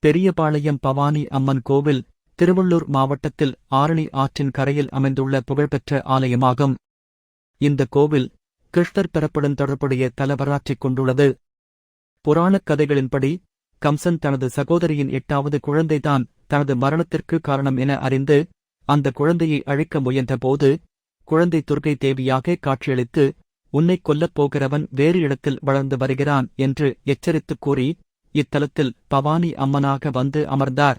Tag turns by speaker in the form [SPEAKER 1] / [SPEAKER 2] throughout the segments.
[SPEAKER 1] பெரியபாளையம் பவானி அம்மன் கோவில் திருவள்ளூர் மாவட்டத்தில் ஆரணி ஆற்றின் கரையில் அமைந்துள்ள புகழ்பெற்ற ஆலயமாகும். இந்த கோவில் கிருஷ்ணர் பிறப்புடன் தொடர்புடைய தலவரலாற்றைக் கொண்டுள்ளது. புராணக் கதைகளின்படி கம்சன் தனது சகோதரியின் 8வது குழந்தைதான் தனது மரணத்திற்கு காரணம் என அறிந்து அந்த குழந்தையை அழிக்க முயன்றபோது குழந்தை துர்க்கை தேவியாக காட்சியளித்து உன்னைக் கொல்லப் போகிறவன் வேறு இடத்தில் வளர்ந்து வருகிறான் என்று எச்சரித்துக் கூறி இத்தலத்தில் பவானி அம்மனாக வந்து அமர்ந்தார்.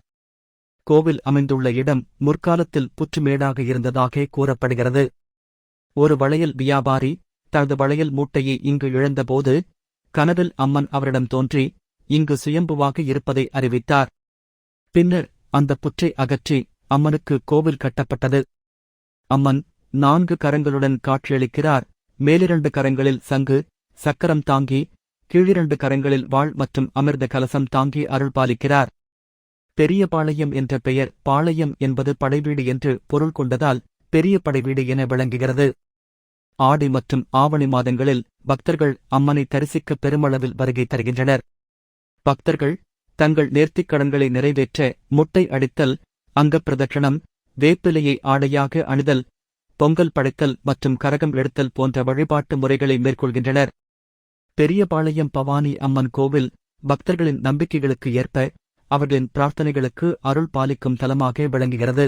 [SPEAKER 1] கோவில் அமைந்துள்ள இடம் முற்காலத்தில் புற்றுமேடாக இருந்ததாக கூறப்படுகிறது. ஒரு வளையல் வியாபாரி தனது வளையல் மூட்டையை இங்கு இழந்தபோது கனவில் அம்மன் அவரிடம் தோன்றி இங்கு சுயம்புவாக இருப்பதை அறிவித்தார். பின்னர் அந்த புற்றை அகற்றி அம்மனுக்கு கோவில் கட்டப்பட்டது. அம்மன் 4 கரங்களுடன் காட்சியளிக்கிறார். மேலிரண்டு கரங்களில் சங்கு சக்கரம் தாங்கி, கீழிரண்டு கரங்களில் வாள் மற்றும் அமிர்த கலசம் தாங்கி அருள்பாலிக்கிறார். பெரியபாளையம் என்ற பெயர் பாளையம் என்பது படைவீடு என்று பொருள் கொண்டதால் பெரிய படைவீடு என விளங்குகிறது. ஆடி மற்றும் ஆவணி மாதங்களில் பக்தர்கள் அம்மனை தரிசிக்க பெருமளவில் வருகை தருகின்றனர். பக்தர்கள் தங்கள் நேர்த்திக் கடன்களை நிறைவேற்ற முட்டை அடித்தல், அங்கப்பிரதட்சணம், வேப்பிலையை ஆடையாக அணிதல், பொங்கல் படைத்தல் மற்றும் கரகம் எடுத்தல் போன்ற வழிபாட்டு முறைகளை மேற்கொள்கின்றனர். பெரியபாளையம் பவானி அம்மன் கோவில் பக்தர்களின் நம்பிக்கைகளுக்கு ஏற்ப அவர்களின் பிரார்த்தனைகளுக்கு அருள் பாலிக்கும் தலமாக விளங்குகிறது.